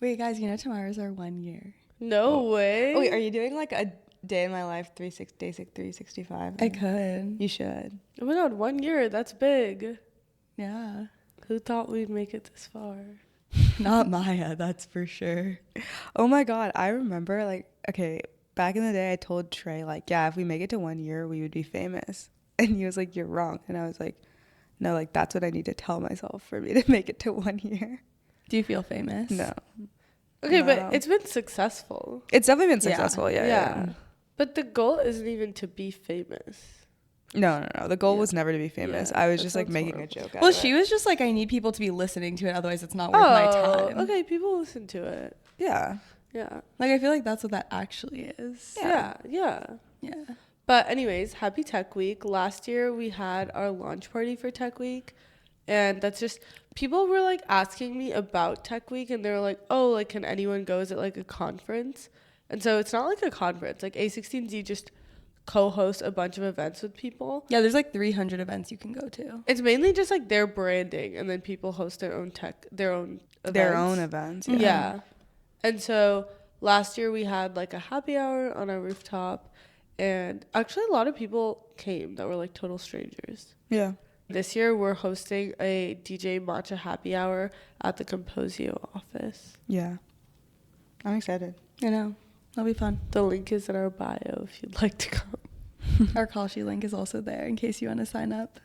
Wait, guys, you know tomorrow's our 1 year. No way. Oh, wait, are you doing like a day in my life 365? I could. You should. Oh my god, 1 year. That's big. Yeah. Who thought we'd make it this far? Not Maya, that's for sure. Oh my god, I remember back in the day I told Trey like, yeah, if we make it to 1 year, we would be famous. And he was like, you're wrong. And I was like, no, like that's what I need to tell myself for me to make it to 1 year. Do you feel famous? No. Okay, No. but it's been successful. It's definitely been successful. Yeah. Yeah. But the goal isn't even to be famous. No. The goal was never to be famous. Yeah, I was that just like sounds making horrible. a joke out Well, of she it. was just like, I need people to be listening to it, otherwise it's not worth my time. Okay, people listen to it. Yeah. Yeah. Like, I feel like that's what that actually is. Yeah. Yeah. But anyways, happy Tech Week. Last year we had our launch party for Tech Week. And that's just, people were like asking me about Tech Week and they were like, oh, like, can anyone go? Is it like a conference? And so it's not like a conference. Like A16Z just co-hosts a bunch of events with people. Yeah, there's like 300 events you can go to. It's mainly just like their branding and then people host their own events. Yeah. And so last year we had like a happy hour on our rooftop and actually a lot of people came that were like total strangers. Yeah. This year we're hosting a DJ matcha happy hour at the Composio office. Yeah. I'm excited. I know. That'll be fun. The link is in our bio if you'd like to come. Our call sheet link is also there in case you want to sign up.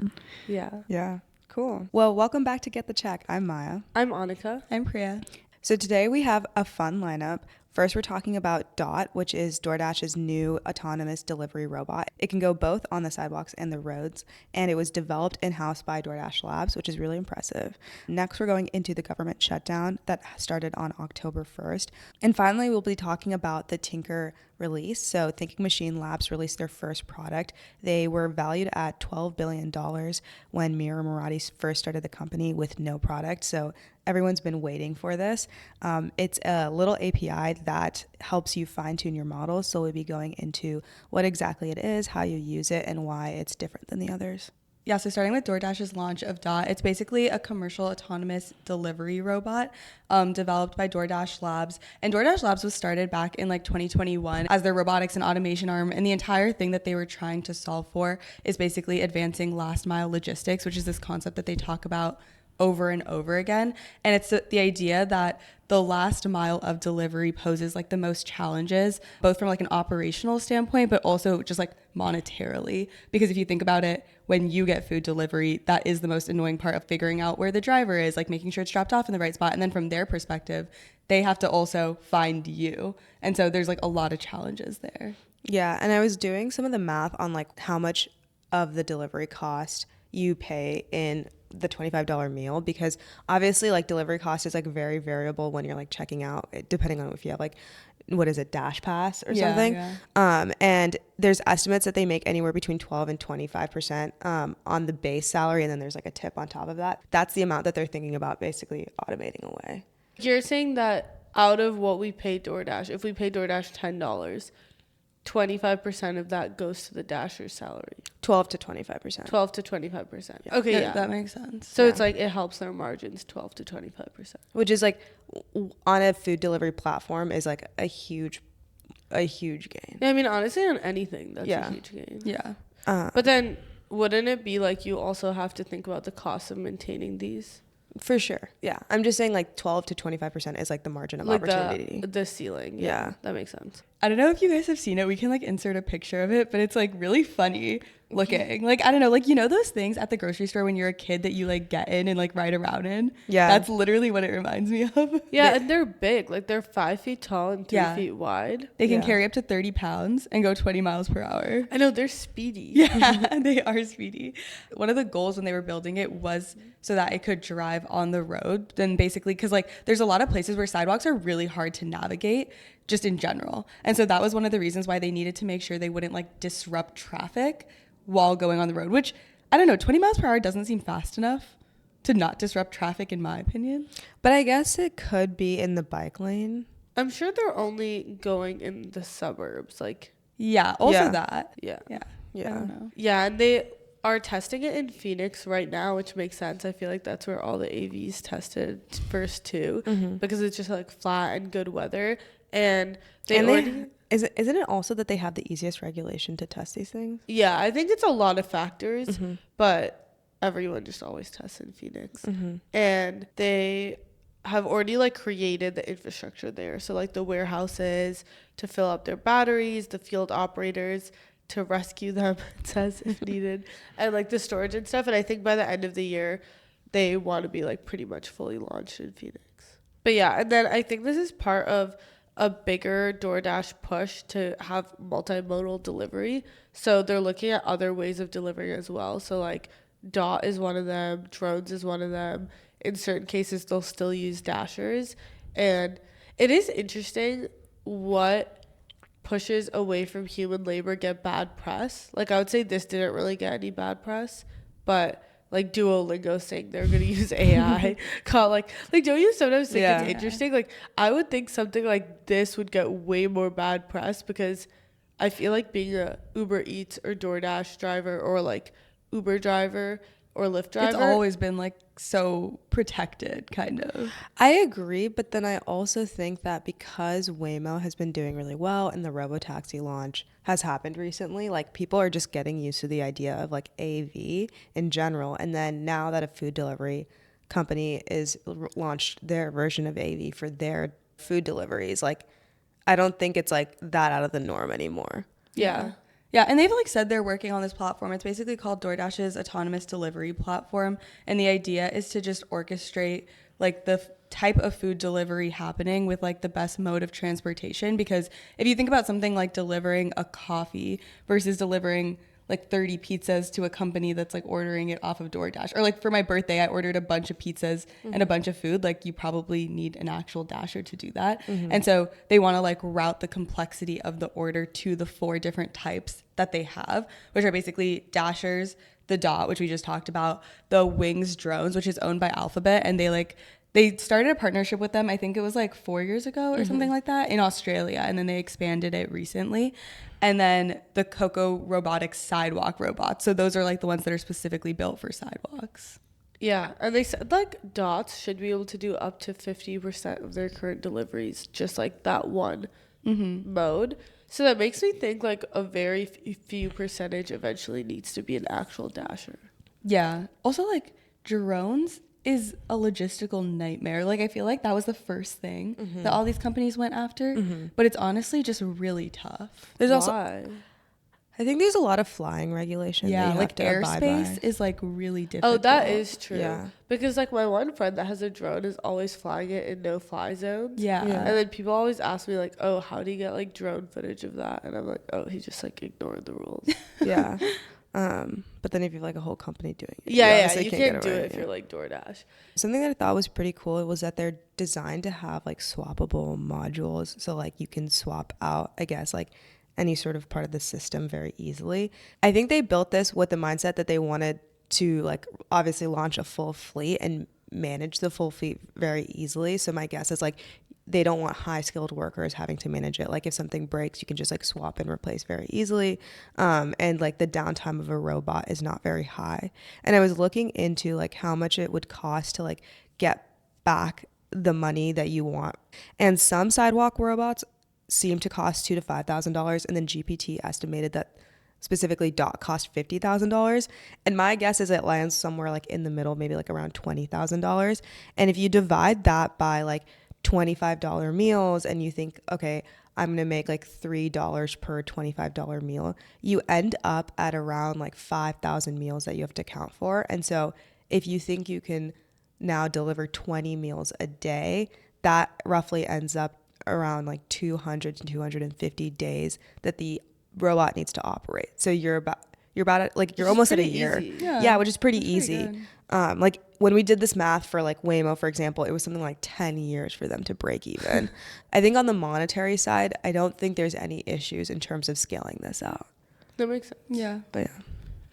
Yeah. Yeah. Cool. Well, welcome back to Get the Check. I'm Maya. I'm Anika. I'm Priya. So today we have a fun lineup. First, we're talking about Dot, which is DoorDash's new autonomous delivery robot. It can go both on the sidewalks and the roads, and it was developed in-house by DoorDash Labs, which is really impressive. Next, we're going into the government shutdown that started on October 1st. And finally, we'll be talking about the Tinker release. So Thinking Machine Labs released their first product. They were valued at $12 billion when Mira Murati first started the company with no product. So everyone's been waiting for this. It's a little API that helps you fine-tune your models. So we'll be going into what exactly it is, how you use it, and why it's different than the others. Yeah, so starting with DoorDash's launch of Dot, it's basically a commercial autonomous delivery robot developed by DoorDash Labs. And DoorDash Labs was started back in like 2021 as their robotics and automation arm. And the entire thing that they were trying to solve for is basically advancing last mile logistics, which is this concept that they talk about over and over again. And it's the idea that the last mile of delivery poses like the most challenges, both from like an operational standpoint, but also just like monetarily. Because if you think about it, when you get food delivery, that is the most annoying part of figuring out where the driver is, like making sure it's dropped off in the right spot. And then from their perspective, they have to also find you. And so there's like a lot of challenges there. Yeah, and I was doing some of the math on like how much of the delivery cost you pay in the $25 meal, because obviously like delivery cost is like very variable when you're like checking out, depending on if you have like, what is it, Dash Pass or something. Yeah. And there's estimates that they make anywhere between 12 and 25% on the base salary, and then there's like a tip on top of that. That's the amount that they're thinking about basically automating away. You're saying that out of what we pay DoorDash, if we pay DoorDash $10, 25% of that goes to the Dasher's salary. 12 to 25%. 12 to 25%. Yeah. Okay, yeah. That makes sense. So it's like it helps their margins 12 to 25%. Which is like on a food delivery platform is like a huge gain. Yeah, I mean, honestly, on anything, that's a huge gain. Yeah. But then wouldn't it be like you also have to think about the cost of maintaining these? For sure. Yeah. I'm just saying like 12 to 25% is like the margin of like opportunity. The ceiling. Yeah. That makes sense. I don't know if you guys have seen it. We can like insert a picture of it, but it's like really funny looking. Like, I don't know, like, you know those things at the grocery store when you're a kid that you like get in and like ride around in? Yeah. That's literally what it reminds me of. Yeah, and they're big. Like they're 5 feet tall and 3 feet wide. They can carry up to 30 pounds and go 20 miles per hour. I know, they're speedy. Yeah, they are speedy. One of the goals when they were building it was so that it could drive on the road. Then basically, because like there's a lot of places where sidewalks are really hard to navigate just in general. And so that was one of the reasons why they needed to make sure they wouldn't like disrupt traffic while going on the road, which I don't know, 20 miles per hour doesn't seem fast enough to not disrupt traffic in my opinion. But I guess it could be in the bike lane. I'm sure they're only going in the suburbs. Like, yeah, also that. Yeah. Yeah. Yeah. I don't know. Yeah, and they are testing it in Phoenix right now, which makes sense. I feel like that's where all the AVs tested first too, because it's just like flat and good weather. And isn't it also that they have the easiest regulation to test these things? Yeah, I think it's a lot of factors, but everyone just always tests in Phoenix. And they have already like created the infrastructure there. So like the warehouses to fill up their batteries, the field operators to rescue them, it says, if needed, and like the storage and stuff. And I think by the end of the year, they want to be like pretty much fully launched in Phoenix. But yeah, and then I think this is part of a bigger DoorDash push to have multimodal delivery. So they're looking at other ways of delivering as well. So like Dot is one of them, drones is one of them. In certain cases, they'll still use dashers. And it is interesting what pushes away from human labor get bad press. Like I would say this didn't really get any bad press, but like Duolingo saying they're gonna use AI. like don't you sometimes think it's interesting? Like I would think something like this would get way more bad press because I feel like being a Uber Eats or DoorDash driver or like Uber driver or Lyft driver, it's always been like so protected, kind of. I agree, but then I also think that because Waymo has been doing really well and the robotaxi launch has happened recently, like people are just getting used to the idea of like AV in general. And then now that a food delivery company is launched their version of AV for their food deliveries, like I don't think it's like that out of the norm anymore. Yeah, and they've like said they're working on this platform. It's basically called DoorDash's autonomous delivery platform, and the idea is to just orchestrate like the type of food delivery happening with like the best mode of transportation. Because if you think about something like delivering a coffee versus delivering like 30 pizzas to a company that's like ordering it off of DoorDash, or like for my birthday I ordered a bunch of pizzas and a bunch of food, like you probably need an actual dasher to do that. And so they want to like route the complexity of the order to the 4 different types that they have, which are basically dashers, the Dot, which we just talked about, the Wings drones, which is owned by Alphabet, and they started a partnership with them, I think it was like 4 years ago or something like that, in Australia, and then they expanded it recently. And then the Coco Robotics sidewalk robots. So those are like the ones that are specifically built for sidewalks. Yeah, and they said like Dots should be able to do up to 50% of their current deliveries, just like that one mode. So that makes me think like a very few percentage eventually needs to be an actual dasher. Yeah. Also, like drones is a logistical nightmare. Like I feel like that was the first thing that all these companies went after, but it's honestly just really tough. There's Why? also, I think there's a lot of flying regulation. Yeah, that you like have to abide airspace by. is like really difficult. Oh, that is true. Yeah. Because like my one friend that has a drone is always flying it in no fly zones. Yeah. And then people always ask me like, oh, how do you get like drone footage of that? And I'm like, oh, he just like ignored the rules. Yeah. But then if you have like a whole company doing it, You can't do it if you're like DoorDash. Something that I thought was pretty cool was that they're designed to have like swappable modules. So like you can swap out, I guess, like any sort of part of the system very easily. I think they built this with the mindset that they wanted to like obviously launch a full fleet and manage the full fleet very easily. So my guess is like they don't want high skilled workers having to manage it. Like if something breaks, you can just like swap and replace very easily. And like the downtime of a robot is not very high. And I was looking into like how much it would cost to like get back the money that you want. And some sidewalk robots seem to cost $2,000 to $5,000. And then GPT estimated that specifically Dot cost $50,000. And my guess is it lands somewhere like in the middle, maybe like around $20,000. And if you divide that by like $25 meals and you think, okay, I'm gonna make like $3 per $25 meal, you end up at around like 5,000 meals that you have to account for. And so if you think you can now deliver 20 meals a day, that roughly ends up around like 200 to 250 days that the robot needs to operate. So you're about at, like you're almost at a year. Yeah, which is pretty easy. Like when we did this math for like Waymo, for example, it was something like 10 years for them to break even. I think on the monetary side, I don't think there's any issues in terms of scaling this out. That makes sense. Yeah. But yeah.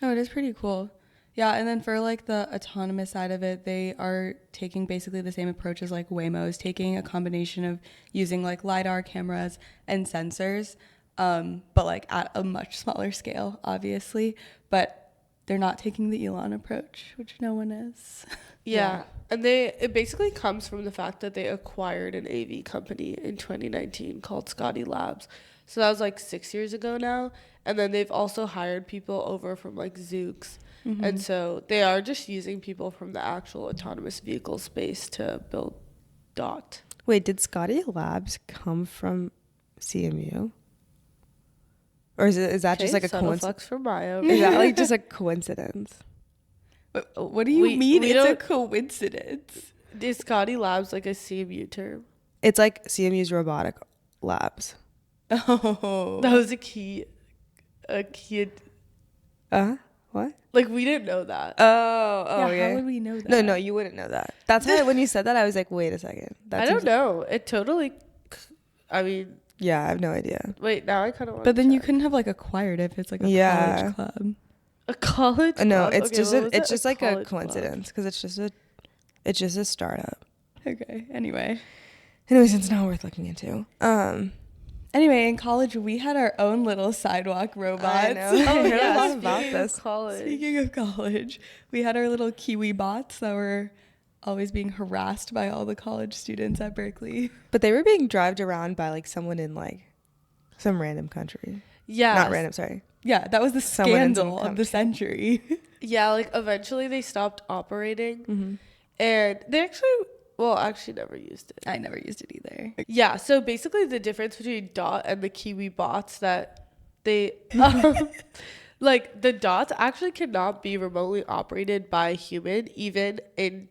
No, it is pretty cool. Yeah, and then for like the autonomous side of it, they are taking basically the same approach as like Waymo is taking, a combination of using like LiDAR cameras and sensors, but like at a much smaller scale, obviously. But they're not taking the Elon approach, which no one is. Yeah. And it basically comes from the fact that they acquired an AV company in 2019 called Scotty Labs. So that was like 6 years ago now. And then they've also hired people over from like Zoox. And so they are just using people from the actual autonomous vehicle space to build DOT. Wait, did Scotty Labs come from CMU? Or is that just like a coincidence? Flex for Maya. Is that like just a coincidence? What do you mean we it's a don't- coincidence? Is Scotty Labs like a CMU term? It's like CMU's robotic labs. Oh. That was a key. What? Like, we didn't know that. Yeah, how would we know that? No, you wouldn't know that. That's why when you said that, I was like, wait a second. I don't know. It totally. I mean, Yeah, I have no idea. wait. Now I kind of want. But then you couldn't have like acquired if it's like a college club. A college. No, club? it's Okay, just what was it's it? just like a college club. coincidence because it's just a startup. Okay. Anyway, It's not worth looking into. in college we had our own little sidewalk robots. I know. Oh, I heard a yeah, lot speaking about of this. college. Speaking of college, we had our little Kiwi bots that were always being harassed by all the college students at Berkeley. But they were being drived around by like someone in like some random country. Yeah. Not random, sorry. Yeah, that was the Someone in some scandal of country. the century. Yeah, like eventually they stopped operating, Mm-hmm. and they actually never used it. I never used it either. Yeah, so basically the difference between DOT and the Kiwi bots that they like the dots actually cannot be remotely operated by a human even in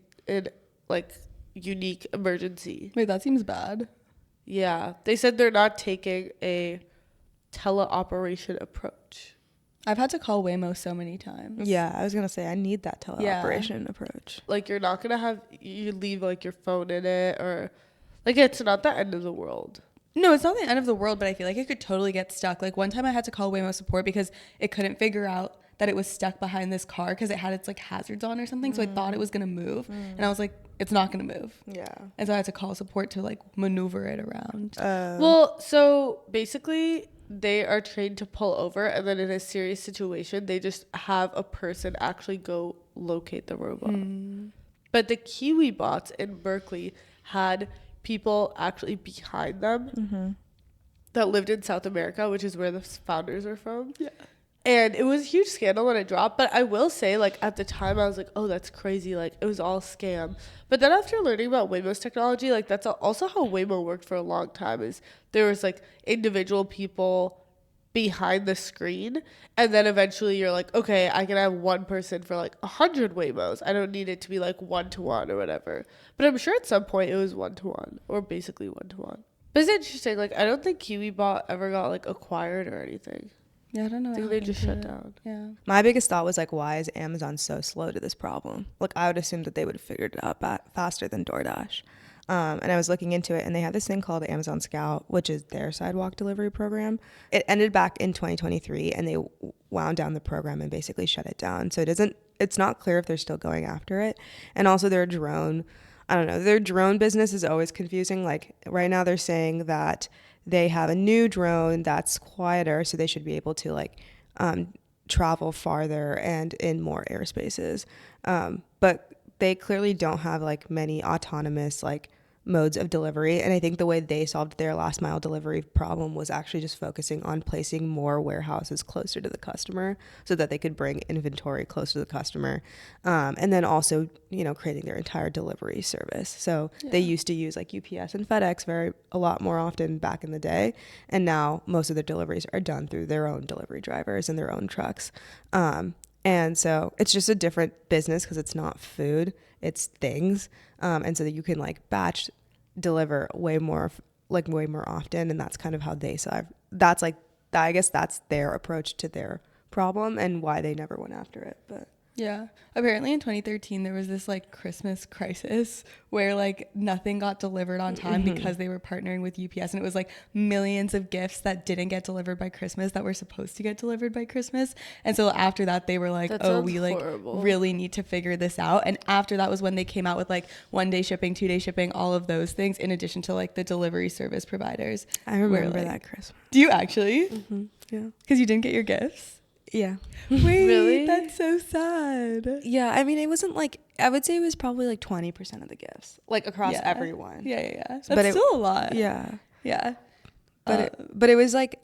like unique emergency. Wait, that seems bad. Yeah, they said they're not taking a teleoperation approach. I've had to call Waymo so many times. Yeah, I was gonna say I need that teleoperation approach. Like you're not gonna have you leave like your phone in it, or like it's not the end of the world. No, it's not the end of the world, but I feel like it could totally get stuck. Like one time I had to call Waymo support because it couldn't figure out that it was stuck behind this car because it had its like hazards on or something. So I thought it was gonna move, and I was like, it's not gonna move. Yeah. And so I had to call support to like maneuver it around. Well, so basically they are trained to pull over, and then in a serious situation they just have a person actually go locate the robot. But the Kiwi bots in Berkeley had people actually behind them that lived in South America, which is where the founders are from. Yeah. And it was a huge scandal when it dropped. But I will say, like, at the time, I was like, oh, that's crazy. Like, it was all scam. But then after learning about Waymo's technology, like, that's also how Waymo worked for a long time, is there was, like, individual people behind the screen. And then eventually you're like, okay, I can have one person for, like, 100 Waymos. I don't need it to be, like, one-to-one or whatever. But I'm sure at some point it was one-to-one, or basically one-to-one. But it's interesting. Like, I don't think KiwiBot ever got, like, acquired or anything. Yeah, I don't know. I think they just shut down. Yeah. My biggest thought was like, why is Amazon so slow to this problem? Like, I would assume that they would have figured it out faster than DoorDash. And I was looking into it, and they have this thing called Amazon Scout, which is their sidewalk delivery program. It ended back in 2023, and they wound down the program and basically shut it down. So it's not clear if they're still going after it. And also their drone business is always confusing. Like right now they're saying that they have a new drone that's quieter, so they should be able to like travel farther and in more airspaces. But they clearly don't have like many autonomous like modes of delivery. And I think the way they solved their last mile delivery problem was actually just focusing on placing more warehouses closer to the customer so that they could bring inventory closer to the customer. And then also, creating their entire delivery service. So they used to use like UPS and FedEx a lot more often back in the day. And now most of their deliveries are done through their own delivery drivers and their own trucks. And so it's just a different business because it's not food, it's things. And so that you can like batch deliver way more often. And that's kind of how they solve. I guess that's their approach to their problem and why they never went after it. But yeah. Apparently in 2013, there was this like Christmas crisis where like nothing got delivered on time because they were partnering with UPS, and it was like millions of gifts that didn't get delivered by Christmas that were supposed to get delivered by Christmas. And so after that, they were like, we like really need to figure this out. And after that was when they came out with like 1-day shipping, 2-day shipping, all of those things, in addition to like the delivery service providers. I remember that Christmas. Do you actually? Yeah. Because you didn't get your gifts? Yeah. Wait, Really? that's so sad. Yeah, I mean, it wasn't like, I would say it was probably like 20% of the gifts, like across Yeah. everyone. Yeah. That's But still a lot. Yeah. Yeah. But it was like,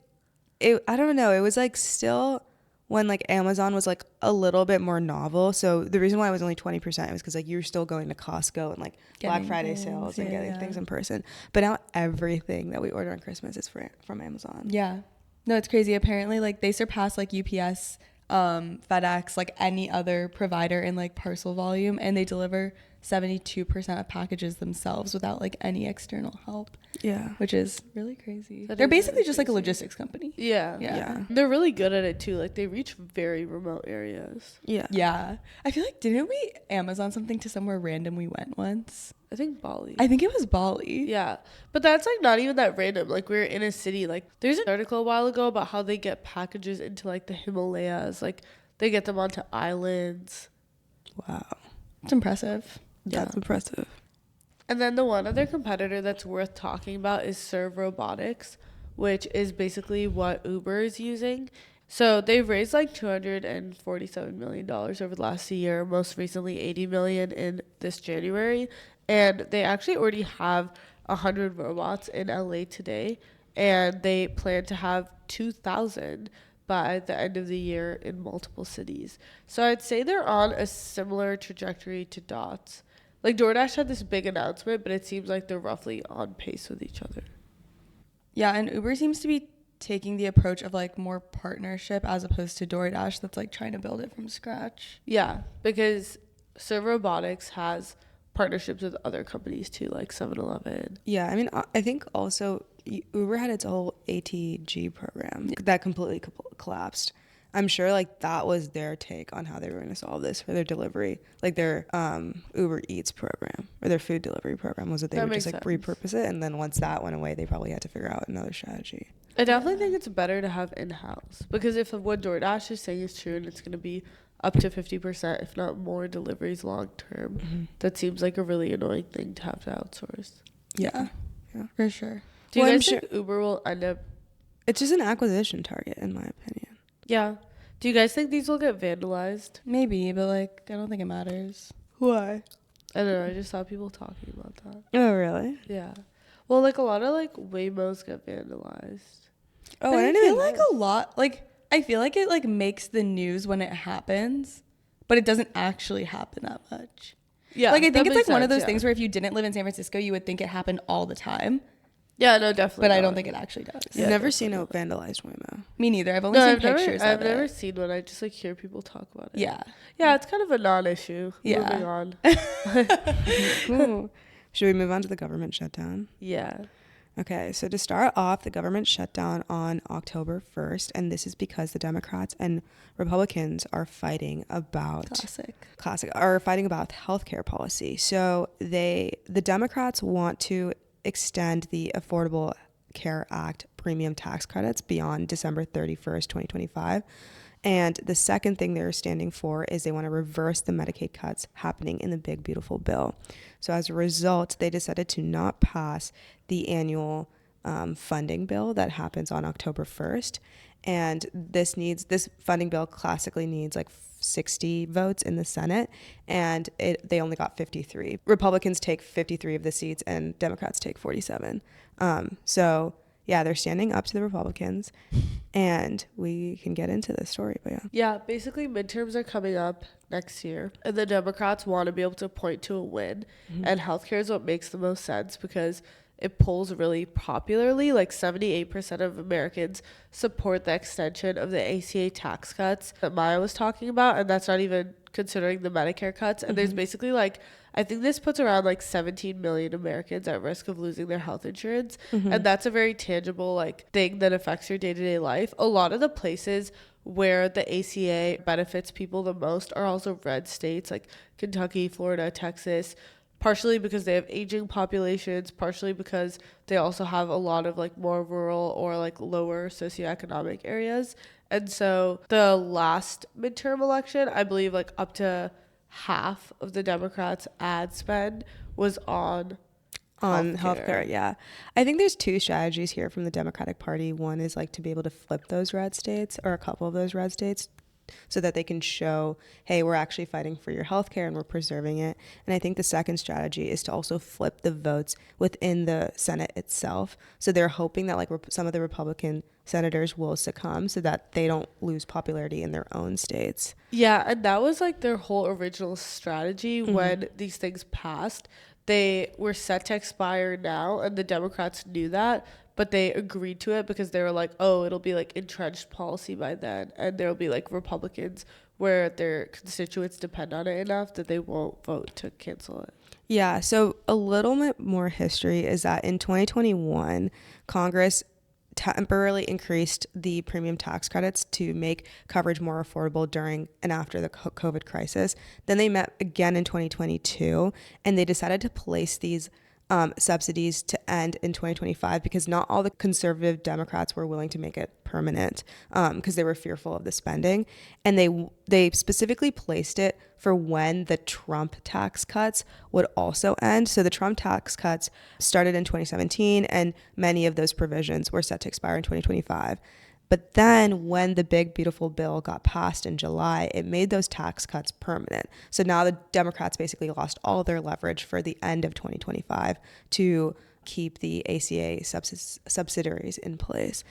I don't know, it was like still when like Amazon was like a little bit more novel. So the reason why it was only 20% was because like you're still going to Costco and like Black Getting Friday things, sales and yeah, getting yeah. things in person. But now everything that we order on Christmas is from Amazon. Yeah. No, it's crazy. Apparently, like they surpass like UPS, FedEx, like any other provider in like parcel volume, and they deliver 72% of packages themselves without like any external help, Yeah. which is really crazy. That They're is basically really just like a crazy. logistics company. Yeah. Yeah. They're really good at it too. Like they reach very remote areas. Yeah. Yeah. I feel like, didn't we Amazon something to somewhere random we went once? I think Bali. I think it was Bali. Yeah, but that's like not even that random. Like we're in a city. Like there's an article a while ago about how they get packages into like the Himalayas. Like they get them onto islands. Wow. It's impressive. That's impressive. And then the one other competitor that's worth talking about is Serve Robotics, which is basically what Uber is using. So they've raised like $247 million over the last year, most recently $80 million in this January. And they actually already have 100 robots in LA today, and they plan to have 2,000 by the end of the year in multiple cities. So I'd say they're on a similar trajectory to Dots. Like DoorDash had this big announcement, but it seems like they're roughly on pace with each other. Yeah, and Uber seems to be taking the approach of like more partnership as opposed to DoorDash that's like trying to build it from scratch. Yeah, because Serve Robotics has partnerships with other companies too, like 7-Eleven. Yeah, I mean, I think also Uber had its whole ATG program that completely collapsed. I'm sure like that was their take on how they were going to solve this for their delivery, like their Uber Eats program or their food delivery program was that they That would just makes like sense. repurpose it, and then once that went away, they probably had to figure out another strategy. I definitely think it's better to have in-house, because if what DoorDash is saying is true and it's going to be up to 50%, if not more, deliveries long term, that seems like a really annoying thing to have to outsource. Yeah. Yeah. For sure. Do you Well, I'm guys think Uber will end up? It's just an acquisition target, in my opinion. Yeah. Do you guys think these will get vandalized? Maybe, but like I don't think it matters. Why? I don't know. I just saw people talking about that. Oh, really? Yeah. Well, like a lot of like Waymos get vandalized. Oh, But I I didn't feel even like know. a lot like I feel like it like makes the news when it happens, but it doesn't actually happen that much. Yeah. Like I that think it's like makes one of sense, those yeah. things where if you didn't live in San Francisco, you would think it happened all the time, Yeah, no, definitely. but I don't not. think it actually does. Yeah, I've never definitely seen a vandalized Waymo. Me neither. I've only No, seen I've never, pictures I've of never it. seen one. I just like hear people talk about it. Yeah. Yeah, it's kind of a non-issue. Yeah. Moving on. Cool. Should we move on to the government shutdown? Yeah. Okay, so to start off, the government shut down on October 1st, and this is because the Democrats and Republicans are fighting about fighting about healthcare policy. So the Democrats want to extend the Affordable Care Act premium tax credits beyond December 31st, 2025. And the second thing they're standing for is they want to reverse the Medicaid cuts happening in the big, beautiful bill. So as a result, they decided to not pass the annual funding bill that happens on October 1st. And this funding bill classically needs like 60 votes in the Senate, and they only got 53. Republicans take 53 of the seats and Democrats take 47. So yeah, they're standing up to the Republicans, and we can get into this story, but yeah. Yeah, basically midterms are coming up next year, and the Democrats want to be able to point to a win, and healthcare is what makes the most sense because it polls really popularly. Like 78% of Americans support the extension of the ACA tax cuts that Maya was talking about, and that's not even considering the Medicare cuts. And there's basically like, I think this puts around like 17 million Americans at risk of losing their health insurance. And that's a very tangible like thing that affects your day-to-day life. A lot of the places where the ACA benefits people the most are also red states like Kentucky, Florida, Texas, partially because they have aging populations, partially because they also have a lot of like more rural or like lower socioeconomic areas. And so the last midterm election, I believe like up to half of the Democrats' ad spend was on on healthcare. Yeah. I think there's two strategies here from the Democratic Party. One is like to be able to flip those red states, or a couple of those red states, so that they can show, hey, we're actually fighting for your healthcare and we're preserving it. And I think the second strategy is to also flip the votes within the Senate itself. So they're hoping that like some of the Republican senators will succumb so that they don't lose popularity in their own states. Yeah, and that was like their whole original strategy when these things passed. They were set to expire now, and the Democrats knew that, but they agreed to it because they were like, oh, it'll be like entrenched policy by then, and there'll be like Republicans where their constituents depend on it enough that they won't vote to cancel it. Yeah, so a little bit more history is that in 2021, Congress temporarily increased the premium tax credits to make coverage more affordable during and after the COVID crisis. Then they met again in 2022, and they decided to place these subsidies to end in 2025 because not all the conservative Democrats were willing to make it permanent because they were fearful of the spending. And they specifically placed it for when the Trump tax cuts would also end. So the Trump tax cuts started in 2017, and many of those provisions were set to expire in 2025. But then when the big, beautiful bill got passed in July, it made those tax cuts permanent. So now the Democrats basically lost all their leverage for the end of 2025 to keep the ACA subsidiaries in place.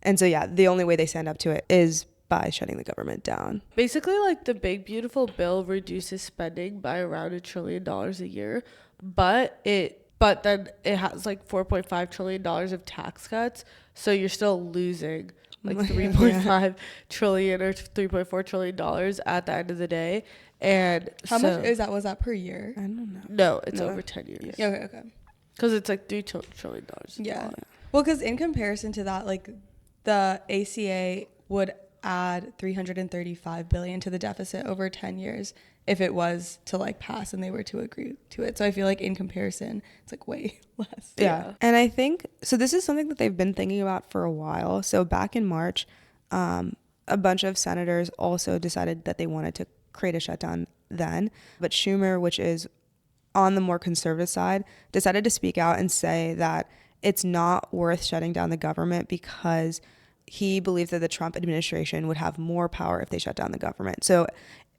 And so, yeah, the only way they stand up to it is by shutting the government down. Basically, like the big, beautiful bill reduces spending by around $1 trillion a year, but then it has like $4.5 trillion of tax cuts. So you're still losing like 3.5 trillion or 3.4 trillion dollars at the end of the day. And how much is that? Was that per year? I don't know. No, it's over 10 years. Yeah, okay. Because it's like $3 trillion. Yeah. Well, because in comparison to that, like the ACA would add 335 billion to the deficit over 10 years if it was to like pass and they were to agree to it. So I feel like in comparison, it's like way less. Yeah. And I think, so this is something that they've been thinking about for a while. So back in March, a bunch of senators also decided that they wanted to create a shutdown then. But Schumer, which is on the more conservative side, decided to speak out and say that it's not worth shutting down the government because he believed that the Trump administration would have more power if they shut down the government. So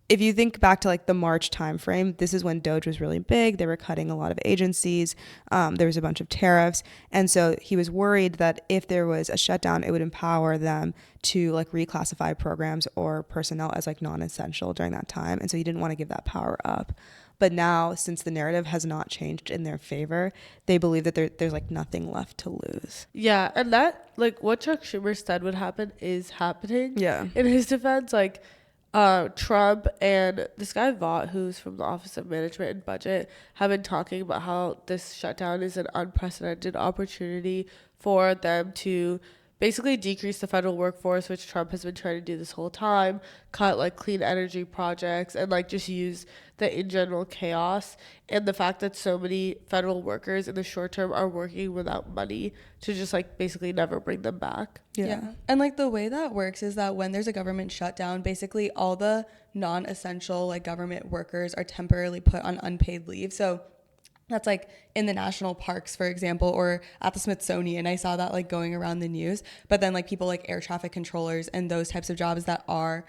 if you think back to like the March timeframe, this is when Doge was really big. They were cutting a lot of agencies. There was a bunch of tariffs. And so he was worried that if there was a shutdown, it would empower them to like reclassify programs or personnel as like non-essential during that time. And so he didn't want to give that power up. But now, since the narrative has not changed in their favor, they believe that there's like nothing left to lose. Yeah, and that, like what Chuck Schumer said would happen is happening. Yeah. In his defense, like Trump and this guy Vaught, who's from the Office of Management and Budget, have been talking about how this shutdown is an unprecedented opportunity for them to basically decrease the federal workforce, which Trump has been trying to do this whole time, cut like clean energy projects, and like just use the in general chaos and the fact that so many federal workers in the short term are working without money to just like basically never bring them back. Yeah. And like the way that works is that when there's a government shutdown, basically all the non-essential like government workers are temporarily put on unpaid leave. So that's like in the national parks, for example, or at the Smithsonian. I saw that like going around the news. But then like people like air traffic controllers and those types of jobs that are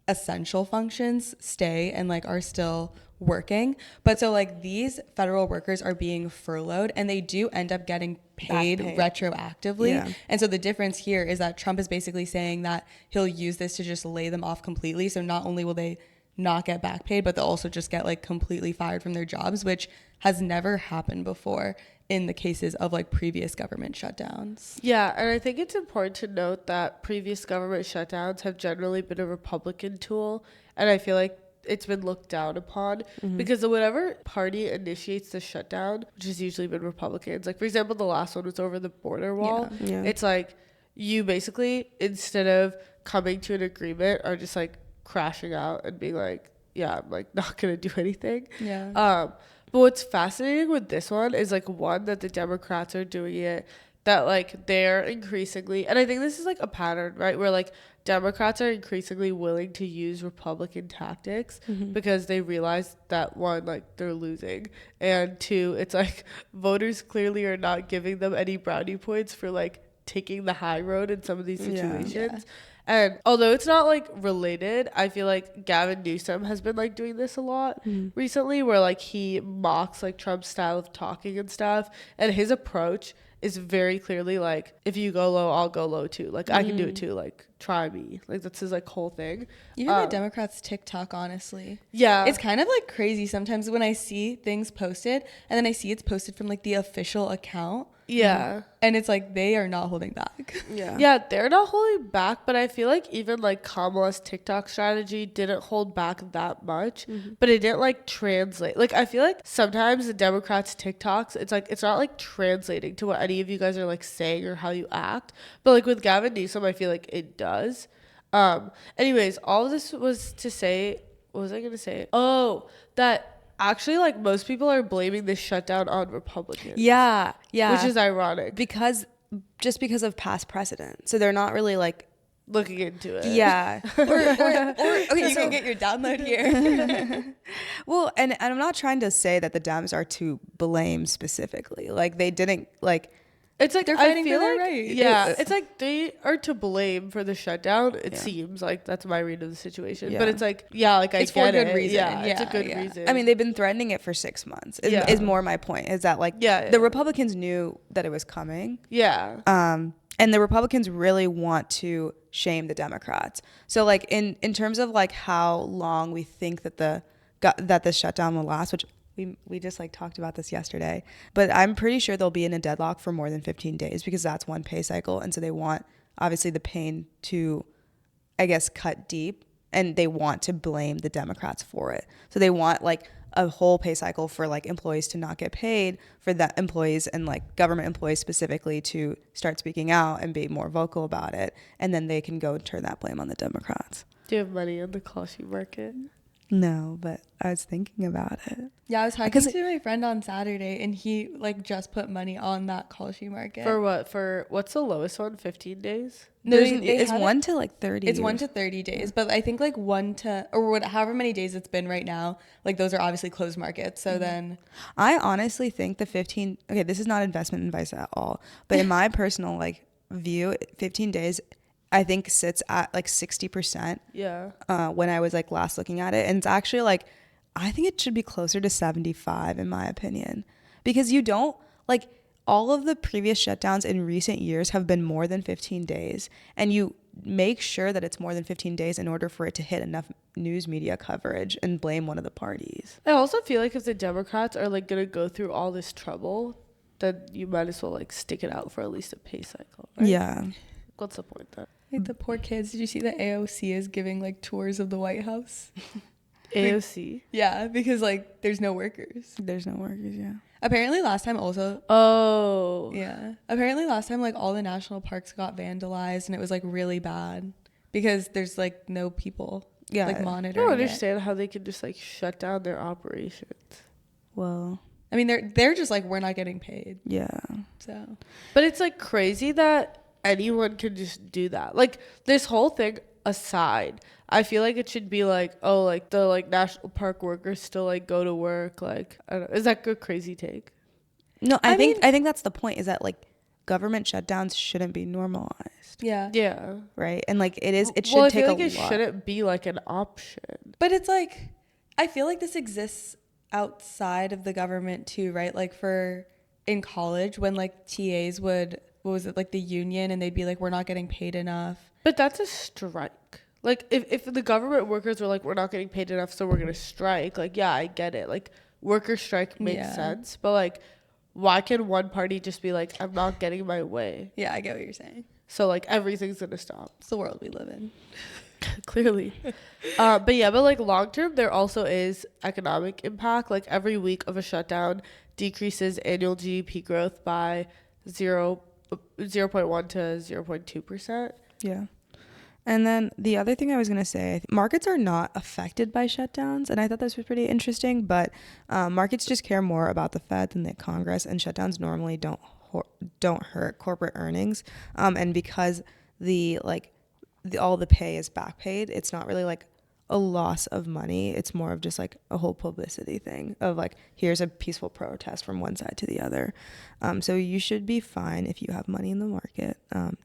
essential functions stay and like are still working. But so like these federal workers are being furloughed and they do end up getting paid retroactively. Yeah. And so the difference here is that Trump is basically saying that he'll use this to just lay them off completely. So not only will they not get back paid, but they'll also just get like completely fired from their jobs, which has never happened before in the cases of like previous government shutdowns. Yeah, and I think it's important to note that previous government shutdowns have generally been a Republican tool, and I feel like it's been looked down upon because whatever party initiates the shutdown, which has usually been Republicans, like for example, the last one was over the border wall. Yeah. It's like you basically, instead of coming to an agreement, are just like crashing out and being like, yeah, I'm like not gonna do anything. Yeah. But what's fascinating with this one is like one, that the Democrats are doing it that like they're increasingly, and I think this is like a pattern, right, where like Democrats are increasingly willing to use Republican tactics because they realize that one, like they're losing, and two, it's like voters clearly are not giving them any brownie points for like taking the high road in some of these situations. Yeah. And although it's not like related, I feel like Gavin Newsom has been like doing this a lot recently, where like he mocks like Trump's style of talking and stuff, and his approach is very clearly like, if you go low, I'll go low too. Like I can do it too. Like try me. Like that's his like whole thing. Even the Democrats' TikTok, honestly. Yeah. It's kind of like crazy sometimes when I see things posted and then I see it's posted from like the official account. Yeah. And it's like they are not holding back. Yeah, they're not holding back, but I feel like even like Kamala's TikTok strategy didn't hold back that much, but it didn't like translate. Like I feel like sometimes the Democrats' TikToks, it's like it's not like translating to what any of you guys are like saying or how you act. But like with Gavin Newsom, I feel like it does. Anyways, all of this was to say, what was I gonna say? Oh, that actually, like, most people are blaming this shutdown on Republicans. Yeah. Which is ironic. Because of past precedent. So they're not really, like, looking into it. Yeah. or okay, you can get your download here. Well, and I'm not trying to say that the Dems are to blame specifically. Like, they didn't, like... It's like they're fighting for their like, right. Yeah, it's like they are to blame for the shutdown. It seems like that's my read of the situation. Yeah. But it's like, like I it's get for good it. reason. Yeah, it's a good reason. I mean, they've been threatening it for 6 months. Is more my point. Is that like the Republicans knew that it was coming. Yeah. And the Republicans really want to shame the Democrats. So like in terms of like how long we think that the shutdown will last, which we just like talked about this yesterday, but I'm pretty sure they'll be in a deadlock for more than 15 days because that's one pay cycle. And so they want obviously the pain to, I guess, cut deep, and they want to blame the Democrats for it. So they want like a whole pay cycle for like employees to not get paid, for the employees and like government employees specifically to start speaking out and be more vocal about it. And then they can go and turn that blame on the Democrats. Do you have money in the call sheet market? No, but I was thinking about it. Yeah, I was talking to my friend on Saturday, and he like just put money on that call sheet market. For what? For what's the lowest one? 15 days? No, it's 1 to like 30. It's 1 to 30 days, but I think like 1 to or however many days it's been right now. Like those are obviously closed markets. So then, I honestly think the 15. Okay, this is not investment advice at all, but in my personal like view, 15 days. I think sits at like 60%. Yeah. When I was like last looking at it. And it's actually like, I think it should be closer to 75 in my opinion, because you don't like all of the previous shutdowns in recent years have been more than 15 days. And you make sure that it's more than 15 days in order for it to hit enough news media coverage and blame one of the parties. I also feel like if the Democrats are like going to go through all this trouble, then you might as well like stick it out for at least a pay cycle. Right? Yeah. What's the point then? like the poor kids. Did you see that AOC is giving like tours of the White House? AOC? Yeah, because like there's no workers. There's no workers, yeah. Apparently last time also. Oh. Yeah. Apparently last time like all the national parks got vandalized and it was like really bad because there's like no people like monitoring. I don't understand how they could just like shut down their operations. Well, I mean they're just like, we're not getting paid. Yeah. So. But it's like crazy that anyone can just do that. Like this whole thing aside, I feel like it should be like, oh, like the like national park workers still like go to work. Like, I don't know. Is that a crazy take? No, I think that's the point, is that like government shutdowns shouldn't be normalized. Yeah. Yeah. Right. And like it should take a lot. I feel like it shouldn't be like an option. But it's like, I feel like this exists outside of the government too, right? Like in college when like TAs would, what was it, like the union, and they'd be like, we're not getting paid enough. But that's a strike. Like if the government workers were like, we're not getting paid enough, so we're gonna strike, like, yeah, I get it, like worker strike makes sense, but like why can one party just be like, I'm not getting my way? Yeah, I get what you're saying. So like everything's gonna stop. It's the world we live in. Clearly. But like long term there also is economic impact. Like every week of a shutdown decreases annual GDP growth by 0.1 to 0.2%. Yeah. And then the other thing I was going to say, markets are not affected by shutdowns. And I thought this was pretty interesting, but markets just care more about the Fed than the Congress, and shutdowns normally don't don't hurt corporate earnings. And because all the pay is back paid, it's not really like a loss of money. It's more of just like a whole publicity thing of like, here's a peaceful protest from one side to the other. So you should be fine if you have money in the market.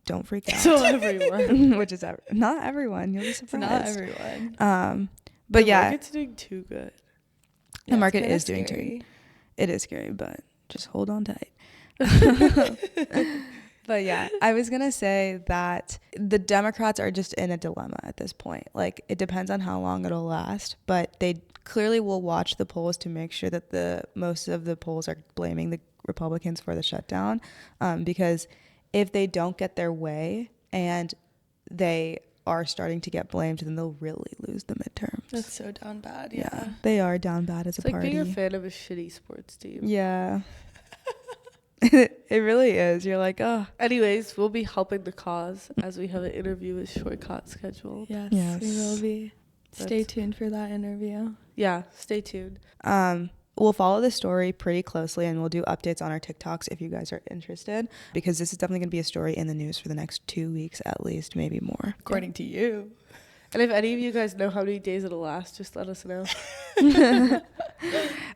Don't freak out. So everyone. Which is not everyone. You'll be surprised. Not everyone. But The yeah, market's doing too good. the market is doing too. It is scary, but just hold on tight. But yeah, I was going to say that the Democrats are just in a dilemma at this point. Like, it depends on how long it'll last, but they clearly will watch the polls to make sure that most of the polls are blaming the Republicans for the shutdown. Because if they don't get their way and they are starting to get blamed, then they'll really lose the midterms. That's so down bad. Yeah. They are down bad as It's a like party. being a fan of a shitty sports team. Yeah. It really is. You're like, oh. Anyways, we'll be helping the cause as we have an interview with Shoycott scheduled. Yes, Yes. we will be. Stay tuned for that interview. Yeah, stay tuned. We'll follow the story pretty closely, and we'll do updates on our TikToks if you guys are interested, because this is definitely going to be a story in the news for the next 2 weeks at least, maybe more. According to you. And if any of you guys know how many days it'll last, just let us know.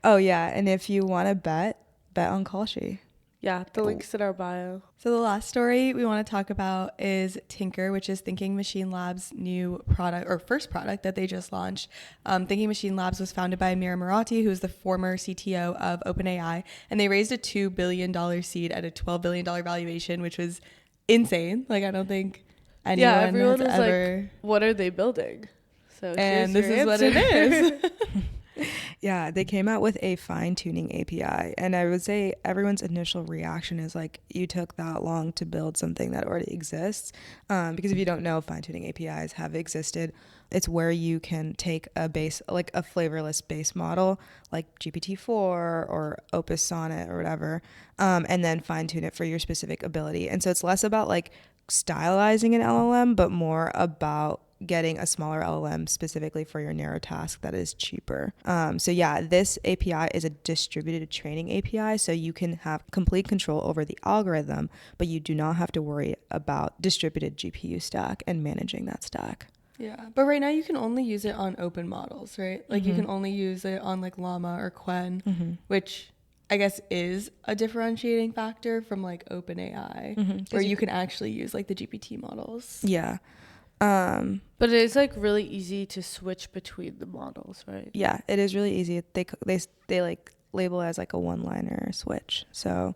Oh, yeah. And if you want to bet on Kalshi. Yeah, the link's in our bio. So the last story we want to talk about is Tinker, which is Thinking Machine Labs' new product, or first product that they just launched. Thinking Machine Labs was founded by Mira Murati, who is the former CTO of OpenAI, and they raised a $2 billion seed at a $12 billion valuation, which was insane. Like, I don't think anyone everyone has was ever... like, what are they building? So And here's this your is what it answer. is. Yeah, they came out with a fine-tuning API, and I would say everyone's initial reaction is like, you took that long to build something that already exists, because if you don't know, fine-tuning APIs have existed. It's where you can take a base, like a flavorless base model like GPT-4 or Opus Sonnet or whatever, and then fine-tune it for your specific ability. And so it's less about like stylizing an LLM, but more about getting a smaller LLM specifically for your narrow task that is cheaper. So yeah, this API is a distributed training API, so you can have complete control over the algorithm, but you do not have to worry about distributed GPU stack and managing that stack. Yeah, but right now you can only use it on open models, right? Like you can only use it on like Llama or Quen, which I guess is a differentiating factor from like OpenAI, where you can actually use like the GPT models. Yeah. But it is like really easy to switch between the models, right? Yeah, it is really easy. They like label it as like a one-liner switch. So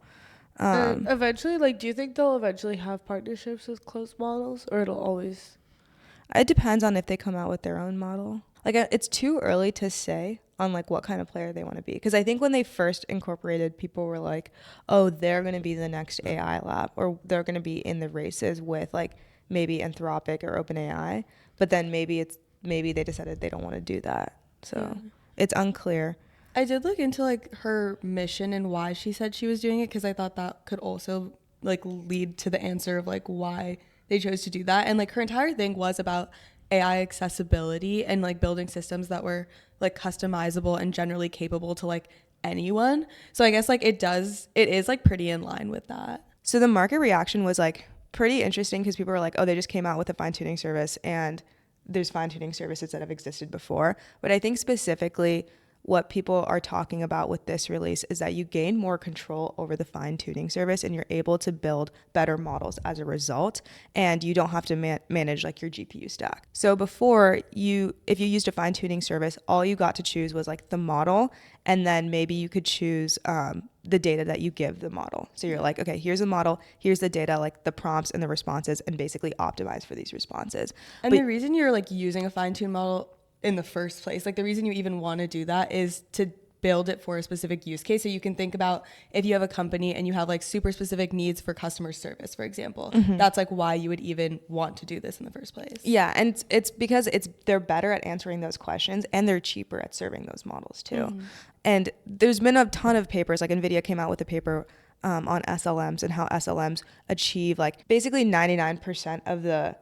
And eventually, like, do you think they'll eventually have partnerships with closed models, or it'll always? it depends on if they come out with their own model. Like, it's too early to say on like what kind of player they want to be, because I think when they first incorporated, people were like, oh, they're going to be the next AI lab, or they're going to be in the races with like maybe Anthropic or OpenAI, but then maybe they decided they don't want to do that. So it's unclear. I did look into like her mission and why she said she was doing it, because I thought that could also like lead to the answer of like why they chose to do that. And like her entire thing was about AI accessibility and like building systems that were like customizable and generally capable to like anyone. So I guess like it is like pretty in line with that. So the market reaction was like pretty interesting, because people were like, oh, they just came out with a fine-tuning service, and there's fine-tuning services that have existed before. But I think specifically what people are talking about with this release is that you gain more control over the fine-tuning service, and you're able to build better models as a result, and you don't have to manage like your GPU stack. So before, if you used a fine-tuning service, all you got to choose was like the model, and then maybe you could choose the data that you give the model. So you're like, okay, here's the model, here's the data, like the prompts and the responses, and basically optimize for these responses. And the reason you're like using a fine-tuned model in the first place, like the reason you even want to do that is to build it for a specific use case. So you can think about if you have a company and you have like super specific needs for customer service, for example, that's like why you would even want to do this in the first place. Yeah, and it's because they're better at answering those questions, and they're cheaper at serving those models too. And there's been a ton of papers, like NVIDIA came out with a paper on SLMs and how SLMs achieve like basically 99% of the,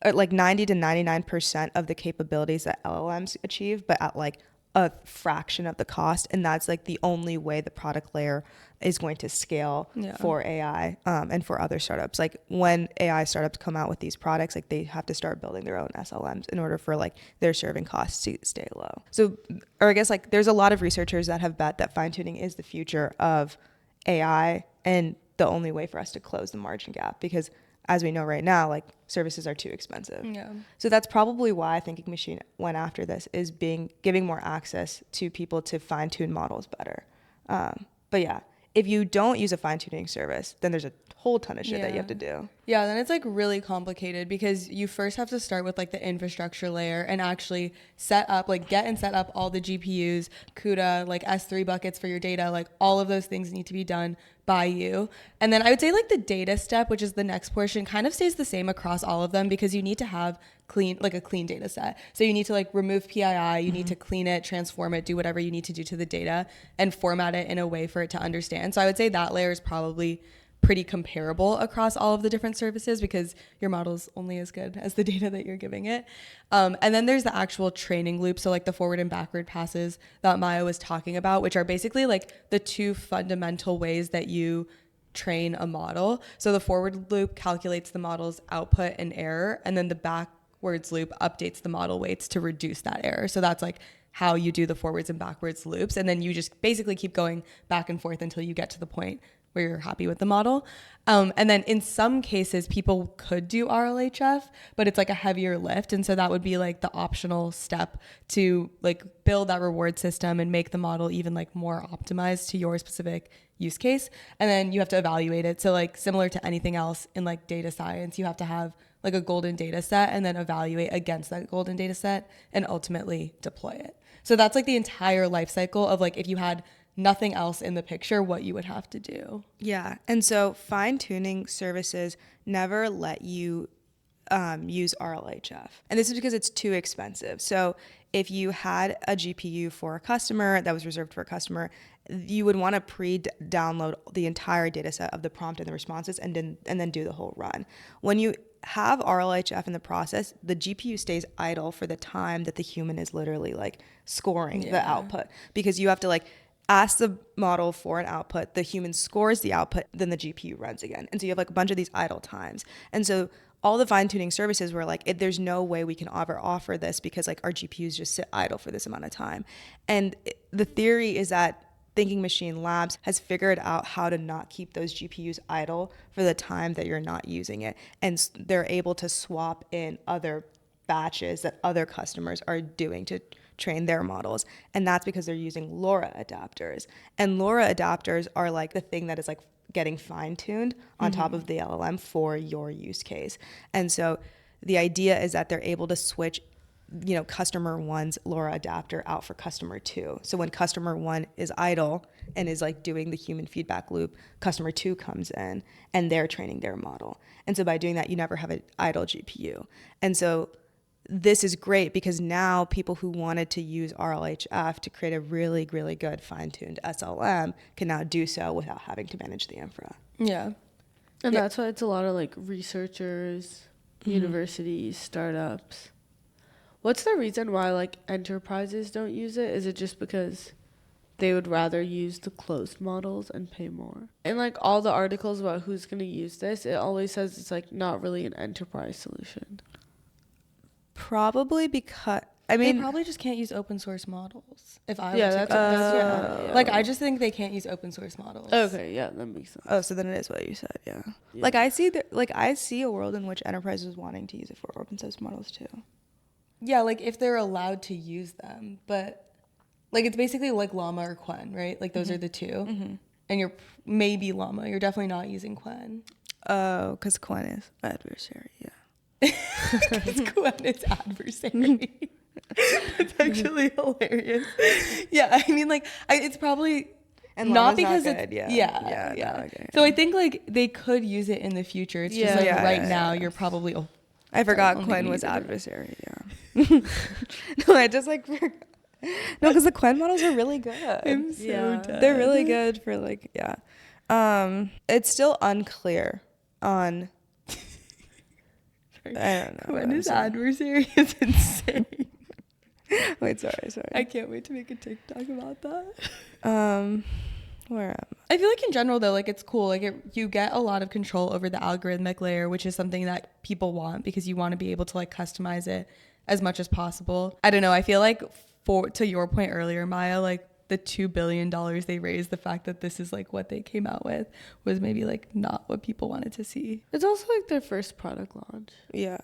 or like 90 to 99% of the capabilities that LLMs achieve, but at like a fraction of the cost, and that's like the only way the product layer is going to scale for AI and for other startups. Like when AI startups come out with these products, like they have to start building their own SLMs in order for like their serving costs to stay low. So, or I guess like there's a lot of researchers that have bet that fine tuning is the future of AI and the only way for us to close the margin gap, because as we know right now, like services are too expensive. Yeah. So that's probably why Thinking Machine went after this, is giving more access to people to fine tune models better. But yeah, if you don't use a fine tuning service, then there's a whole ton of shit that you have to do. Yeah, then it's like really complicated because you first have to start with like the infrastructure layer and actually set up, like get and set up all the GPUs, CUDA, like S3 buckets for your data, like all of those things need to be done by you. And then I would say like the data step, which is the next portion, kind of stays the same across all of them because you need to have a clean data set. So you need to like remove PII, you need to clean it, transform it, do whatever you need to do to the data and format it in a way for it to understand. So I would say that layer is probably pretty comparable across all of the different services because your model's only as good as the data that you're giving it. And then there's the actual training loop. So like the forward and backward passes that Maya was talking about, which are basically like the two fundamental ways that you train a model. So the forward loop calculates the model's output and error, and then the backwards loop updates the model weights to reduce that error. So that's like how you do the forwards and backwards loops. And then you just basically keep going back and forth until you get to the point where you're happy with the model. And then in some cases, people could do RLHF, but it's like a heavier lift. And so that would be like the optional step to like build that reward system and make the model even like more optimized to your specific use case. And then you have to evaluate it. So like similar to anything else in like data science, you have to have like a golden data set and then evaluate against that golden data set and ultimately deploy it. So that's like the entire life cycle of like if you had nothing else in the picture, what you would have to do. Yeah. And so fine tuning services never let you use RLHF. And this is because it's too expensive. So if you had a GPU for a customer that was reserved for a customer, you would want to pre-download the entire data set of the prompt and the responses and then do the whole run. When you have RLHF in the process, the GPU stays idle for the time that the human is literally like scoring the output, because you have to like ask the model for an output, the human scores the output, then the GPU runs again. And so you have like a bunch of these idle times. And so all the fine tuning services were like, there's no way we can ever offer this because like our GPUs just sit idle for this amount of time. And the theory is that Thinking Machine Labs has figured out how to not keep those GPUs idle for the time that you're not using it. And they're able to swap in other batches that other customers are doing to train their models. And that's because they're using LoRa adapters. And LoRa adapters are like the thing that is like getting fine-tuned on top of the LLM for your use case. And so the idea is that they're able to switch, you know, customer one's LoRa adapter out for customer two. So when customer one is idle and is like doing the human feedback loop, customer two comes in and they're training their model. And so by doing that, you never have an idle GPU. And so this is great because now people who wanted to use RLHF to create a really, really good fine-tuned SLM can now do so without having to manage the infra. Yeah. And that's why it's a lot of like researchers, universities, startups. What's the reason why like enterprises don't use it? Is it just because they would rather use the closed models and pay more? And like all the articles about who's going to use this, it always says it's like not really an enterprise solution. Probably because, I mean, they probably just can't use open source models. If I Yeah, were to that's guess. yeah. Like I just think they can't use open source models. Okay, yeah, that makes sense. oh, so then it is what you said, yeah. Yeah. Like I see a world in which enterprises wanting to use it for open source models too. Yeah, like if they're allowed to use them, but like it's basically like Llama or Quen, right? Like those are the two. And you're maybe Llama. You're definitely not using Quen. Oh, because Quen is adversary, yeah. Because Quen is adversary. It's actually hilarious. Yeah, I mean, like, it's probably And not Llama's because not it's good, yeah. No, okay. So I think like they could use it in the future. It's just like right now you're probably. Oh, I forgot sorry, Quen I'm was thinking adversary, yeah. No, I just like forgot. No, because the Quen models are really good. I'm so dead. They're really good for like, yeah. It's still unclear on. I don't know. Quen is adversary is insane. Wait, sorry. I can't wait to make a TikTok about that. Where am I feel like in general though, like it's cool. Like you get a lot of control over the algorithmic layer, which is something that people want because you want to be able to like customize it as much as possible. I don't know. I feel like to your point earlier, Maya, like the $2 billion they raised, the fact that this is like what they came out with was maybe like not what people wanted to see. It's also like their first product launch. Yeah.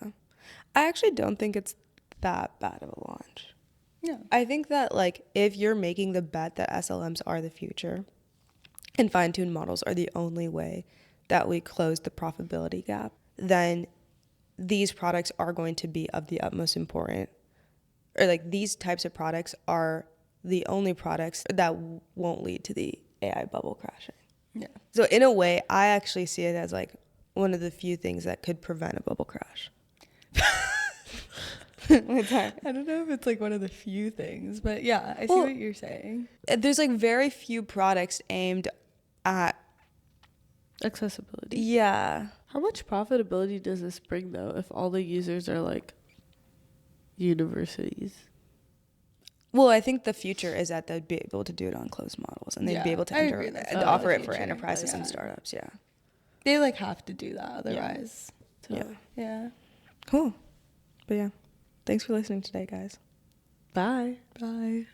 I actually don't think it's that bad of a launch. Yeah. I think that like if you're making the bet that SLMs are the future and fine-tuned models are the only way that we close the profitability gap, then these products are going to be of the utmost importance, or like these types of products are the only products that won't lead to the AI bubble crashing. Yeah. So in a way, I actually see it as like one of the few things that could prevent a bubble crash. What's that? I don't know if it's like one of the few things, but yeah, I see Well, what you're saying. There's like very few products aimed at, Accessibility. yeah. How much profitability does this bring though if all the users are like universities? Well, I think the future is that they'd be able to do it on closed models, and they'd be Yeah, able to I agree that's the offer it for future. enterprises Yeah. and startups. Yeah. They like have to do that otherwise. Yeah. Yeah. Cool. But yeah, thanks for listening today, guys. Bye. Bye.